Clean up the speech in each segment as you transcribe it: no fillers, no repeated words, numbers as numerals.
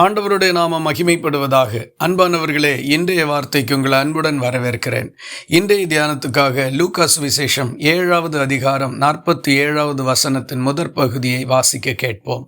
ஆண்டவருடைய நாமம் மகிமைப்படுவதாக. அன்பானவர்களே, இன்றைய வார்த்தைக்கு உங்களை அன்புடன் வரவேற்கிறேன். இன்றைய தியானத்துக்காக லூக்கா சுவிசேஷம் 7வது அதிகாரம் 47வது வசனத்தின் முதற் பகுதியை வாசிக்க கேட்போம்.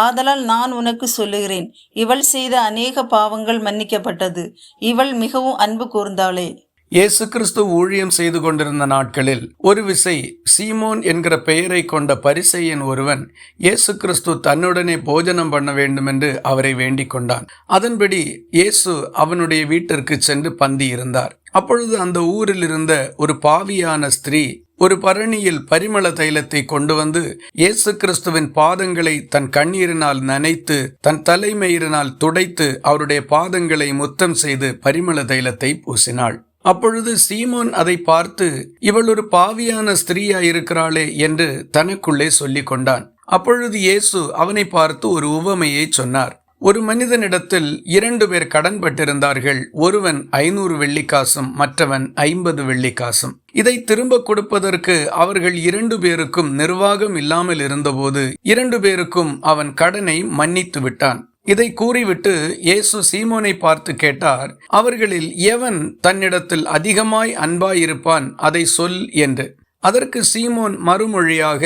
ஆதலால் நான் உனக்கு சொல்லுகிறேன், இவள் செய்த அநேக பாவங்கள் மன்னிக்கப்பட்டது, இவள் மிகவும் அன்பு கூர்ந்தாளே. இயேசு கிறிஸ்து ஊழியம் செய்து கொண்டிருந்த நாட்களில் ஒரு விசை சீமோன் என்கிற பெயரை கொண்ட பரிசேயன் ஒருவன் இயேசு கிறிஸ்து தன்னுடனே போஜனம் பண்ண வேண்டும் என்று அவரை வேண்டிக் கொண்டான். அதன்படி இயேசு அவனுடைய வீட்டிற்கு சென்று பந்தி இருந்தார். அப்பொழுது அந்த ஊரில் இருந்த ஒரு பாவியான ஸ்திரீ ஒரு பரணியில் பரிமள தைலத்தை கொண்டு வந்து இயேசு கிறிஸ்துவின் பாதங்களை தன் கண்ணீரினால் நனைத்து தன் தலைமயிரினால் துடைத்து அவருடைய பாதங்களை முத்தம் செய்து பரிமள தைலத்தை பூசினாள். அப்பொழுது சீமோன் அதை பார்த்து, இவள் ஒரு பாவியான ஸ்திரீயாயிருக்கிறாளே என்று தனக்குள்ளே சொல்லிக் கொண்டான். அப்பொழுது இயேசு அவனை பார்த்து ஒரு உவமையை சொன்னார். ஒரு மனிதனிடத்தில் 2 பேர் கடன் பட்டிருந்தார்கள். ஒருவன் 500 வெள்ளிக்காசும் மற்றவன் 50 வெள்ளிக்காசும். இதை திரும்ப கொடுப்பதற்கு அவர்கள் 2 பேருக்கும் நிர்வாகம் இல்லாமல் இருந்தபோது 2 பேருக்கும் அவன் கடனை மன்னித்து விட்டான். இதை கூறிவிட்டு இயேசு சீமோனை பார்த்து கேட்டார், அவர்களில் எவன் தன்னிடத்தில் அதிகமாய் அன்பாயிருப்பான், அதை சொல் என்று. அதற்கு சீமோன் மறுமொழியாக,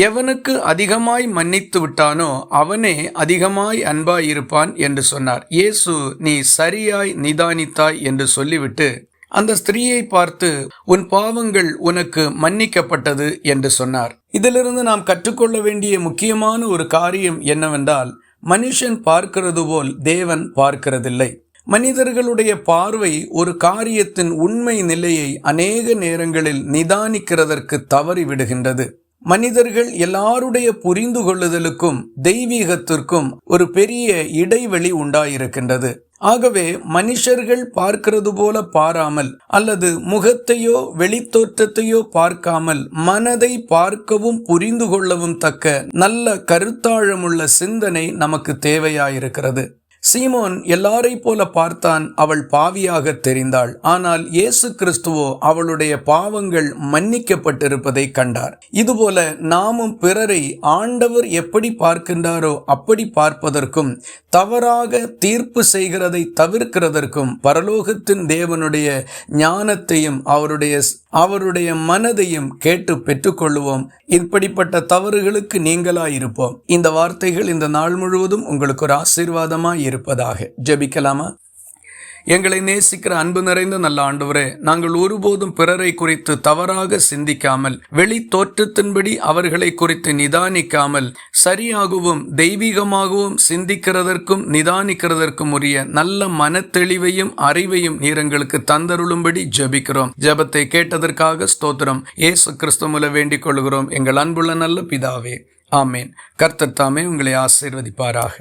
எவனுக்கு அதிகமாய் மன்னித்து விட்டானோ அவனே அதிகமாய் அன்பாயிருப்பான் என்று சொன்னார். இயேசு, நீ சரியாய் நிதானித்தாய் என்று சொல்லிவிட்டு அந்த ஸ்திரீயை பார்த்து, உன் பாவங்கள் உனக்கு மன்னிக்கப்பட்டது என்று சொன்னார். இதிலிருந்து நாம் கற்றுக்கொள்ள வேண்டிய முக்கியமான ஒரு காரியம் என்னவென்றால், மனுஷன் பார்க்கிறது போல் தேவன் பார்க்கிறதில்லை. மனிதர்களுடைய பார்வை ஒரு காரியத்தின் உண்மை நிலையை அநேக நேரங்களில் நிதானிக்கிறதற்கு தவறிவிடுகின்றது. மனிதர்கள் எல்லாருடைய புரிந்து கொள்ளுதலுக்கும் தெய்வீகத்திற்கும் ஒரு பெரிய இடைவெளி உண்டாயிருக்கின்றது. ஆகவே மனுஷர்கள் பார்க்கிறது போல பாராமல் அல்லது முகத்தையோ வெளித்தோற்றத்தையோ பார்க்காமல் மனதை பார்க்கவும் புரிந்து கொள்ளவும் தக்க நல்ல கருத்தாழமுள்ள சிந்தனை நமக்கு தேவையாயிருக்கிறது. சீமோன் எல்லாரை போல பார்த்தான், அவள் பாவியாக தெரிந்தாள். ஆனால் இயேசு கிறிஸ்துவோ அவளுடைய பாவங்கள் மன்னிக்கப்பட்டிருப்பதை கண்டார். இதுபோல நாமும் பிறரை ஆண்டவர் எப்படி பார்க்கின்றாரோ அப்படி பார்ப்பதற்கும் தவறாக தீர்ப்பு செய்கிறதை தவிர்க்கிறதற்கும் பரலோகத்தின் தேவனுடைய ஞானத்தையும் அவருடைய மனதையும் கேட்டு பெற்றுக்கொள்வோம். இப்படிப்பட்ட தவறுகளுக்கு நீங்களாயிருப்போம். இந்த வார்த்தைகள் இந்த நாள் முழுவதும் உங்களுக்கு ஒரு ஆசீர்வாதமாய் இருப்பதாக. ஜெபிக்கலாமா? எங்களை நேசிக்கிற அன்பு நிறைந்த நல்ல ஆண்டவரே, நாங்கள் ஒருபோதும் பிறரை குறித்து தவறாக சிந்திக்காமல், வெளி தோற்றத்தின்படி அவர்களை குறித்து நிதானிக்காமல், சரியாகவும் தெய்வீகமாகவும் சிந்திக்கிறதற்கும் நிதானிக்கிறதற்கும் உரிய நல்ல மனத்தெளிவையும் அறிவையும் நீர் எங்களுக்கு தந்தருளும்படி ஜெபிக்கிறோம். ஜெபத்தை கேட்டதற்காக ஸ்தோத்திரம். இயேசு கிறிஸ்து மூலம் வேண்டிக் கொள்கிறோம் எங்கள் அன்புள்ள நல்ல பிதாவே, ஆமேன். கர்த்தர் தாமே உங்களை ஆசீர்வதிப்பாராக.